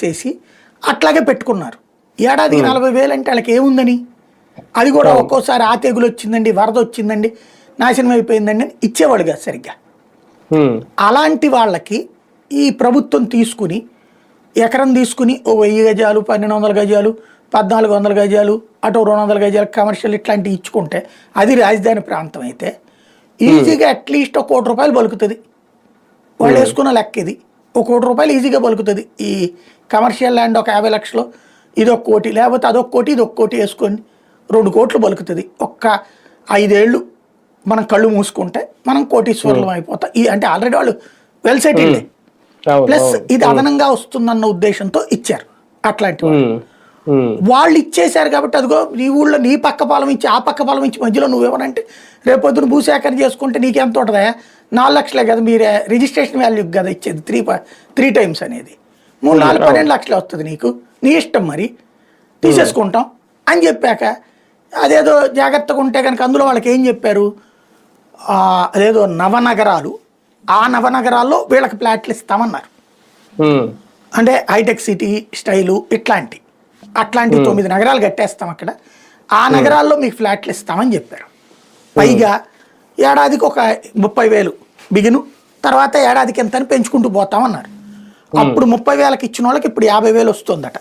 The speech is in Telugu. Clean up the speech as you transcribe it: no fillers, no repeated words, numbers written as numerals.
చేసి అట్లాగే పెట్టుకున్నారు. ఏడాదికి 40,000 అంటే వాళ్ళకి ఏముందని, అది కూడా ఒక్కోసారి ఆ తెగులు వచ్చిందండి, వరద వచ్చిందండి, నాశనం అయిపోయిందండి అని ఇచ్చేవాడు కాదు సరిగ్గా. అలాంటి వాళ్ళకి ఈ ప్రభుత్వం తీసుకుని ఎకరం తీసుకుని ఓ 1000 గజాలు, 1200 గజాలు, 1400 గజాలు, అటు 200 గజాలు కమర్షియల్ ఇట్లాంటివి ఇచ్చుకుంటే అది రాజధాని ప్రాంతం అయితే ఈజీగా అట్లీస్ట్ ₹1 కోటి బలుకుతుంది. వాళ్ళు వేసుకున్న లెక్క ఇది. ₹1 కోటి ఈజీగా బలుకుతుంది. ఈ కమర్షియల్ ల్యాండ్ ఒక 50 లక్షలు, ఇది ₹1 కోటి, లేకపోతే అదొక కోటి ఇది ₹1 కోటి వేసుకొని 2 కోట్లు బలుకుతుంది. ఒక్క 5 ఏళ్ళు మనం కళ్ళు మూసుకుంటే మనం కోటీశ్వరులం అయిపోతాం. అంటే ఆల్రెడీ వాళ్ళు వెల్ సెటిల్డ్, ప్లస్ ఇది అదనంగా వస్తుందన్న ఉద్దేశంతో ఇచ్చారు. అట్లాంటి వాళ్ళు ఇచ్చేశారు కాబట్టి అదిగో నీ ఊళ్ళో నీ పక్క పాలం ఇచ్చి ఆ పక్క పాలం ఇచ్చి మధ్యలో నువ్వేమనంటే రేపొద్దున భూసేకరణ చేసుకుంటే నీకెంత ఉంటుందా, 4 లక్షలే కదా మీరే రిజిస్ట్రేషన్ వాల్యూ కదా ఇచ్చేది, 3 టైమ్స్ అనేది 3, 4, 12 లక్షలే వస్తుంది నీకు, నీ ఇష్టం మరి తీసేసుకుంటాం అని చెప్పాక అదేదో జాగ్రత్తగా ఉంటే కనుక అందులో వాళ్ళకి ఏం చెప్పారు, అదేదో నవనగరాలు, ఆ నవనగరాల్లో వీళ్ళకి ఫ్లాట్లు ఇస్తామన్నారు. అంటే హైటెక్ సిటీ స్టైలు అట్లాంటి 9 నగరాలు కట్టేస్తాం అక్కడ, ఆ నగరాల్లో మీకు ఫ్లాట్లు ఇస్తామని చెప్పారు. పైగా ఏడాదికి ఒక 30,000 బిగిను, తర్వాత ఏడాదికి ఎంత అని పెంచుకుంటూ పోతామన్నారు. అప్పుడు 30,000కి ఇచ్చిన వాళ్ళకి ఇప్పుడు 50,000 వస్తుందట.